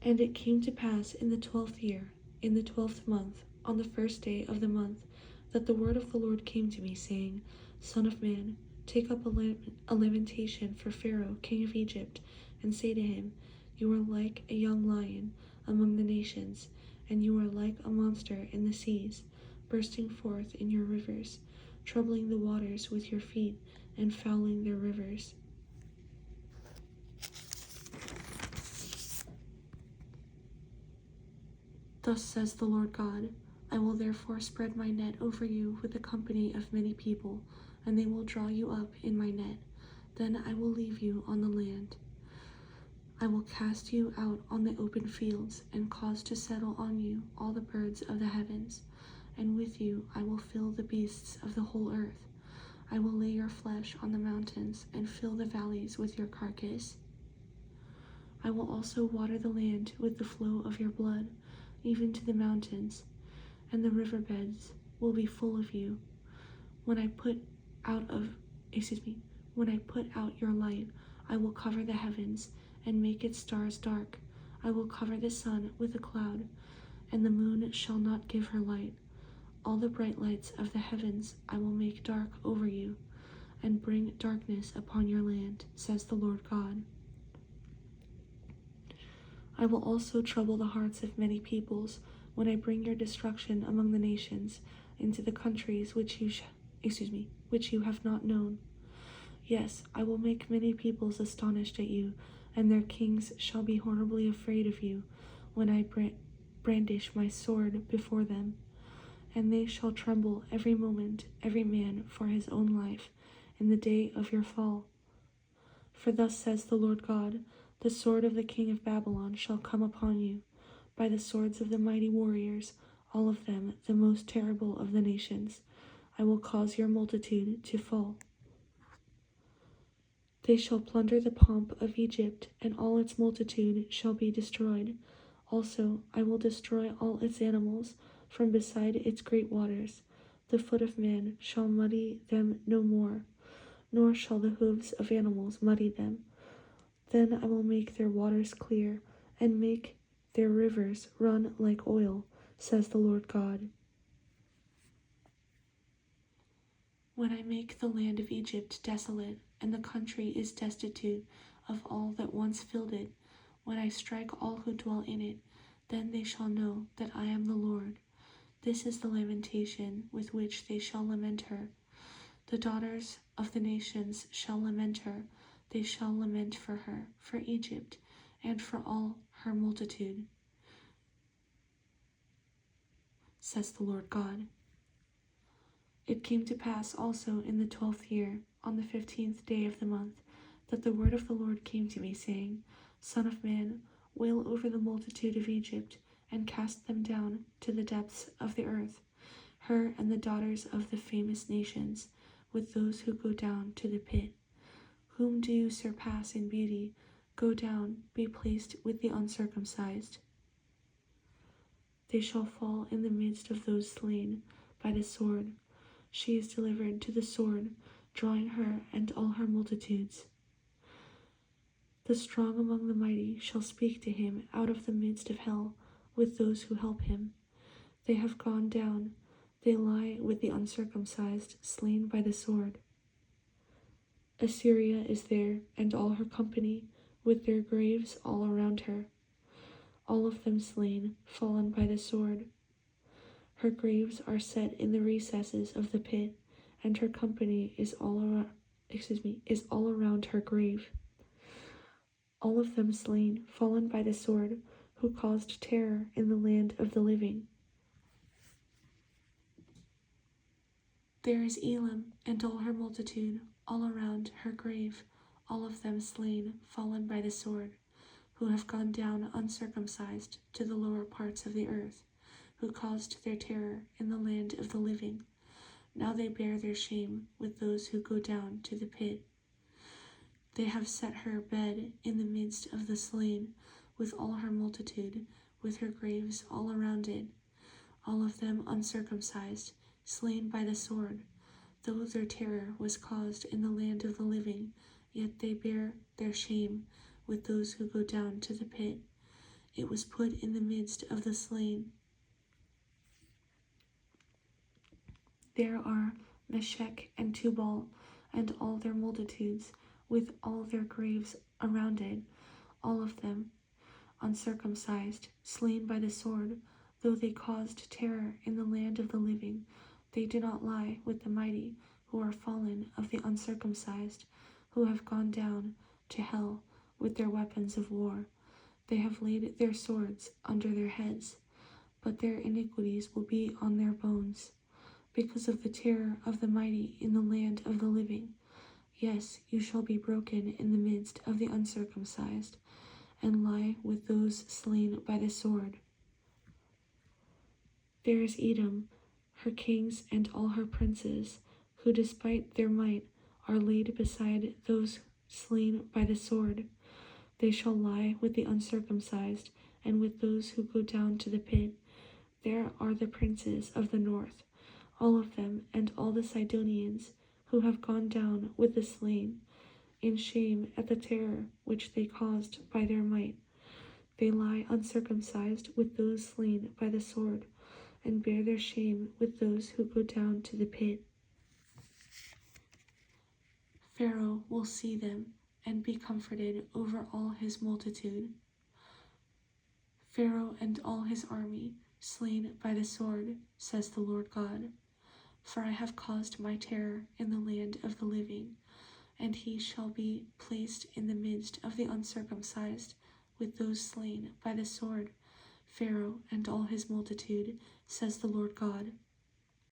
And it came to pass in the 12th year, in the 12th month, on the first day of the month, that the word of the Lord came to me, saying, Son of man, take up a lamentation for Pharaoh, king of Egypt, and say to him, You are like a young lion among the nations, and you are like a monster in the seas, bursting forth in your rivers, troubling the waters with your feet, and fouling their rivers. Thus says the Lord God, I will therefore spread my net over you with a company of many people, and they will draw you up in my net. Then I will leave you on the land. I will cast you out on the open fields, and cause to settle on you all the birds of the heavens, and with you I will fill the beasts of the whole earth. I will lay your flesh on the mountains, and fill the valleys with your carcass. I will also water the land with the flow of your blood, even to the mountains, and the riverbeds will be full of you. When I put out your light, I will cover the heavens and make its stars dark. I will cover the sun with a cloud, and the moon shall not give her light. All the bright lights of the heavens I will make dark over you, and bring darkness upon your land, says the Lord God. I will also trouble the hearts of many peoples when I bring your destruction among the nations into the countries which you have not known. Yes, I will make many peoples astonished at you, and their kings shall be horribly afraid of you when I brandish my sword before them. And they shall tremble every moment, every man for his own life, in the day of your fall. For thus says the Lord God, the sword of the king of Babylon shall come upon you, by the swords of the mighty warriors, all of them the most terrible of the nations. I will cause your multitude to fall. They shall plunder the pomp of Egypt, and all its multitude shall be destroyed. Also I will destroy all its animals from beside its great waters. The foot of man shall muddy them no more, nor shall the hooves of animals muddy them. Then I will make their waters clear, and make their rivers run like oil, says the Lord God. When I make the land of Egypt desolate, and the country is destitute of all that once filled it, when I strike all who dwell in it, then they shall know that I am the Lord. This is the lamentation with which they shall lament her. The daughters of the nations shall lament her. They shall lament for her, for Egypt, and for all her multitude, says the Lord God. It came to pass also in the 12th year, on the 15th day of the month, that the word of the Lord came to me, saying, Son of man, wail over the multitude of Egypt, and cast them down to the depths of the earth, her and the daughters of the famous nations, with those who go down to the pit. Whom do you surpass in beauty? Go down, be placed with the uncircumcised. They shall fall in the midst of those slain by the sword. She is delivered to the sword, drawing her and all her multitudes. The strong among the mighty shall speak to him out of the midst of hell, with those who help him. They have gone down, they lie with the uncircumcised, slain by the sword. Assyria is there, and all her company, with their graves all around her, all of them slain, fallen by the sword. Her graves are set in the recesses of the pit, and her company is all around her grave. All of them slain, fallen by the sword, who caused terror in the land of the living. There is Elam and all her multitude, all around her grave, all of them slain, fallen by the sword, who have gone down uncircumcised to the lower parts of the earth, who caused their terror in the land of the living. Now they bear their shame with those who go down to the pit. They have set her bed in the midst of the slain, with all her multitude, with her graves all around it, all of them uncircumcised, slain by the sword. Though their terror was caused in the land of the living, yet they bear their shame with those who go down to the pit. it was put in the midst of the slain. There are Meshech and Tubal, and all their multitudes, with all their graves around it, all of them uncircumcised, slain by the sword. Though they caused terror in the land of the living, they do not lie with the mighty, who are fallen of the uncircumcised, who have gone down to hell with their weapons of war. They have laid their swords under their heads, but their iniquities will be on their bones, because of the terror of the mighty in the land of the living. Yes, you shall be broken in the midst of the uncircumcised, and lie with those slain by the sword. There is Edom, her kings and all her princes, who despite their might are laid beside those slain by the sword. They shall lie with the uncircumcised, and with those who go down to the pit. There are the princes of the north, all of them, and all the Sidonians, who have gone down with the slain, in shame at the terror which they caused by their might. They lie uncircumcised with those slain by the sword, and bear their shame with those who go down to the pit. Pharaoh will see them and be comforted over all his multitude. Pharaoh and all his army slain by the sword, says the Lord God. For I have caused my terror in the land of the living, and he shall be placed in the midst of the uncircumcised, with those slain by the sword, Pharaoh and all his multitude, says the Lord God.